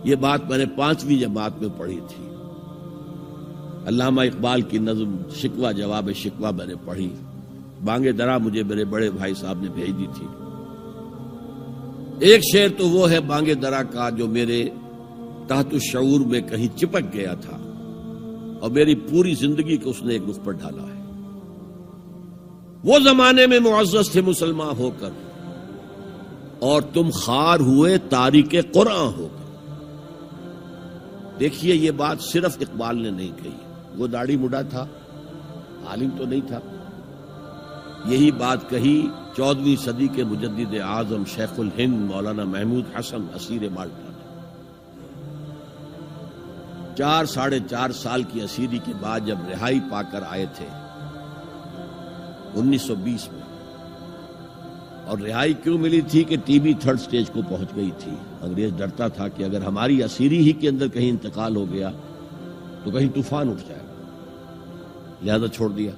یہ بات میں نے 5ویں جماعت میں پڑھی تھی. علامہ اقبال کی نظم شکوہ جواب شکوہ میں نے پڑھی. بانگ درا مجھے میرے بڑے بھائی صاحب نے بھیج دی تھی. ایک شعر تو وہ ہے بانگ درا کا جو میرے تحت الشعور میں کہیں چپک گیا تھا اور میری پوری زندگی کو اس نے ایک رخ پر ڈالا ہے. وہ زمانے میں معزز تھے مسلمان ہو کر اور تم خوار ہوئے تاریک قرآن ہو کر. دیکھیے یہ بات صرف اقبال نے نہیں کہی. وہ داڑھی مڈا تھا, عالم تو نہیں تھا. یہی بات کہی 14ویں صدی کے مجدد اعظم شیخ الہند مولانا محمود حسن اسیر مالٹا نے. 4 سال کی اسیری کے بعد جب رہائی پا کر آئے تھے 1920 میں, اور رہائی کیوں ملی تھی کہ ٹی بی 3rd سٹیج کو پہنچ گئی تھی. انگریز ڈرتا تھا کہ اگر ہماری اسیری ہی کے اندر کہیں انتقال ہو گیا تو کہیں طوفان اٹھ جائے گا, لہذا چھوڑ دیا.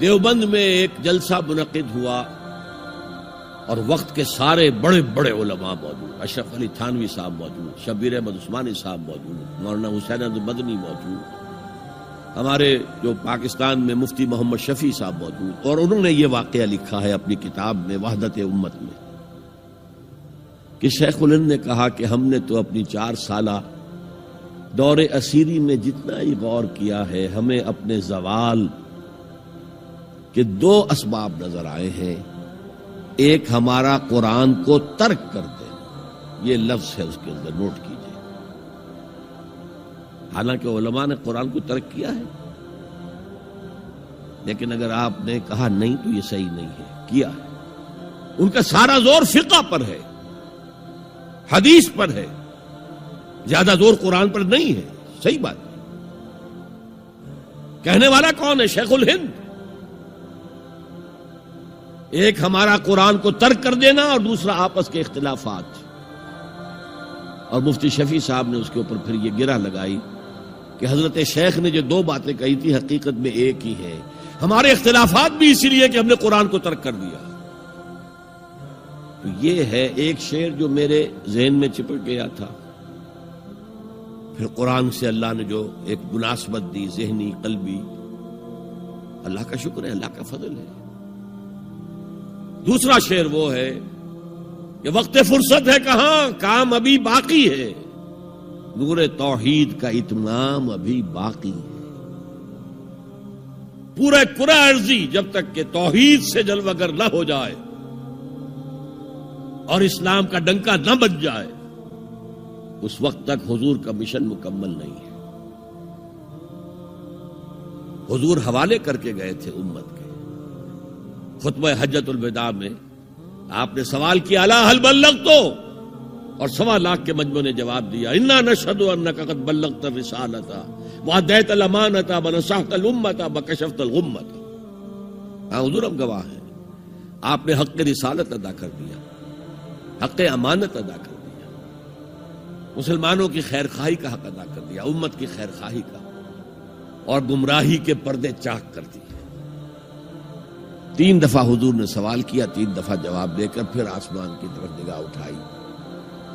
دیوبند میں ایک جلسہ منعقد ہوا اور وقت کے سارے بڑے بڑے علماء موجود. اشرف علی تھانوی صاحب موجود, شبیر احمد عثمانی صاحب موجود, مولانا حسین احمد مدنی موجود, ہمارے جو پاکستان میں مفتی محمد شفیع صاحب موجود. اور انہوں نے یہ واقعہ لکھا ہے اپنی کتاب میں وحدت امت میں کہ شیخ الہند نے کہا کہ ہم نے تو اپنی 4 سالہ دور اسیری میں جتنا ہی غور کیا ہے ہمیں اپنے زوال کے 2 اسباب نظر آئے ہیں. ایک ہمارا قرآن کو ترک کر دینا, یہ لفظ ہے اس کے اندر, نوٹ کیجئے. حالانکہ علماء نے قرآن کو ترک کیا ہے, لیکن اگر آپ نے کہا نہیں تو یہ صحیح نہیں ہے, کیا ہے. ان کا سارا زور فقہ پر ہے, حدیث پر ہے, زیادہ زور قرآن پر نہیں ہے. صحیح بات ہے. کہنے والا کون ہے؟ شیخ الہند. ایک ہمارا قرآن کو ترک کر دینا اور دوسرا آپس کے اختلافات. اور مفتی شفیع صاحب نے اس کے اوپر پھر یہ گرہ لگائی کہ حضرت شیخ نے جو 2 باتیں کہی تھی حقیقت میں ایک ہی ہے. ہمارے اختلافات بھی اسی لیے کہ ہم نے قرآن کو ترک کر دیا. تو یہ ہے ایک شعر جو میرے ذہن میں چپک گیا تھا. پھر قرآن سے اللہ نے جو ایک مناسبت دی ذہنی قلبی, اللہ کا شکر ہے, اللہ کا فضل ہے. دوسرا شعر وہ ہے کہ وقت فرصت ہے کہاں, کام ابھی باقی ہے, نور توحید کا اتمام ابھی باقی ہے. پورے کرہ ارضی جب تک کہ توحید سے جلوگر نہ ہو جائے اور اسلام کا ڈنکا نہ بج جائے, اس وقت تک حضور کا مشن مکمل نہیں ہے. حضور حوالے کر کے گئے تھے امت کے. خطبہ حجۃ الوداع میں آپ نے سوال کیا الا هل بلغت, اور 1.25 لاکھ کے مجمع نے جواب دیا انا نشهد انك قد بلغت الرسالۃ واديت الامانۃ ونصحت الامۃ وكشفت الغمۃ. ہاں حضور ہم گواہ ہیں, آپ نے حق رسالت ادا کر دیا, حق امانت ادا کر دیا, مسلمانوں کی خیر خواہی کا حق ادا کر دیا, امت کی خیر خواہی کا, اور گمراہی کے پردے چاک کر دیے. 3 دفعہ حضور نے سوال کیا, 3 دفعہ جواب دے کر پھر آسمان کی طرف نگاہ اٹھائی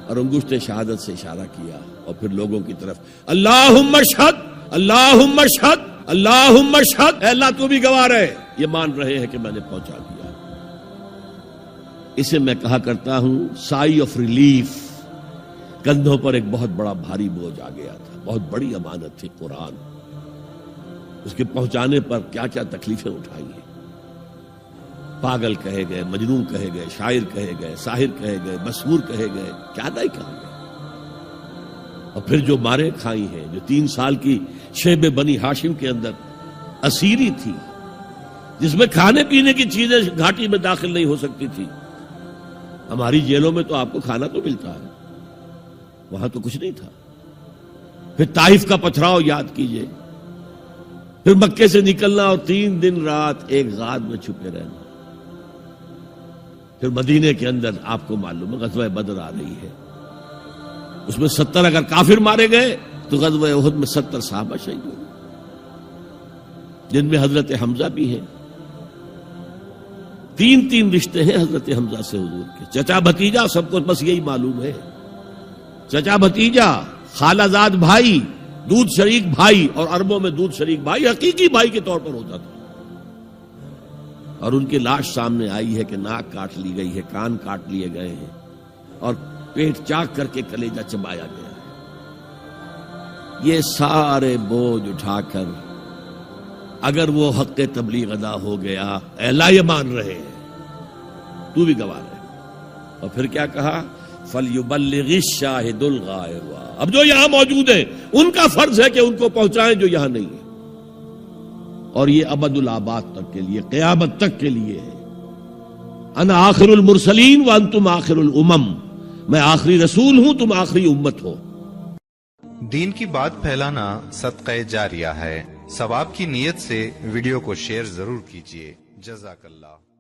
اور انگشت شہادت سے اشارہ کیا اور پھر لوگوں کی طرف اللہم اشہد اللہم اشہد اللہم اشہد, اے اللہ تو بھی گواہ رہے, یہ مان رہے ہیں کہ میں نے پہنچا دیا. اسے میں کہا کرتا ہوں سائی آف ریلیف. کندھوں پر ایک بہت بڑا بھاری بوجھ آ گیا تھا, بہت بڑی امانت تھی قرآن. اس کے پہنچانے پر کیا کیا تکلیفیں اٹھائی ہیں. پاگل کہے گئے, مجنون کہے گئے, شاعر کہے گئے, ساحر کہے گئے, مسحور کہے گئے, کیا نہیں کہا گئے. اور پھر جو مارے کھائی ہیں, جو 3 سال کی شیب بنی ہاشم کے اندر اسیری تھی, جس میں کھانے پینے کی چیزیں گھاٹی میں داخل نہیں ہو سکتی تھی. ہماری جیلوں میں تو آپ کو کھانا تو ملتا ہے, وہاں تو کچھ نہیں تھا. پھر طائف کا پتھراؤ یاد کیجئے, پھر مکے سے نکلنا اور 3 دن رات ایک غار میں چھپے رہنا. پھر مدینے کے اندر آپ کو معلوم ہے غزوہ بدر آ رہی ہے, اس میں 70 اگر کافر مارے گئے تو غزوہ احد میں 70 صحابہ شہید ہوئے, جن میں حضرت حمزہ بھی ہیں. 3 رشتے ہیں حضرت حمزہ سے حضور کے, چچا بھتیجا, سب کو بس یہی معلوم ہے. چچا بھتیجا، خالہ زاد بھائی، دودھ شریک بھائی، اور عربوں میں دودھ شریک بھائی حقیقی بھائی کے طور پر ہوتا تھا. اور ان کی لاش سامنے آئی ہے کہ ناک کاٹ لی گئی ہے، کان کاٹ لیے گئے ہیں، اور پیٹ چاک کر کے کلیجہ چبایا گیا ہے. یہ سارے بوجھ اٹھا کر اگر وہ حق تبلیغ ادا ہو گیا، اے اللہ یہ مان رہے ہیں، تو بھی گواہ رہے. اور پھر کیا کہا؟ فَلْيُبَلِّغِ الشَّاهِدُ الْغَائِبَ. اب جو یہاں موجود ہیں ان کا فرض ہے کہ ان کو پہنچائیں جو یہاں نہیں ہے. اور یہ ابد الآباد تک کے لیے، قیامت تک کے لیے ہے. انا آخر المرسلین وانتم آخر الامم. میں آخری رسول ہوں، تم آخری امت ہو. دین کی بات پھیلانا صدقہ جاریہ ہے. ثواب کی نیت سے ویڈیو کو شیئر ضرور کیجیے. جزاک اللہ.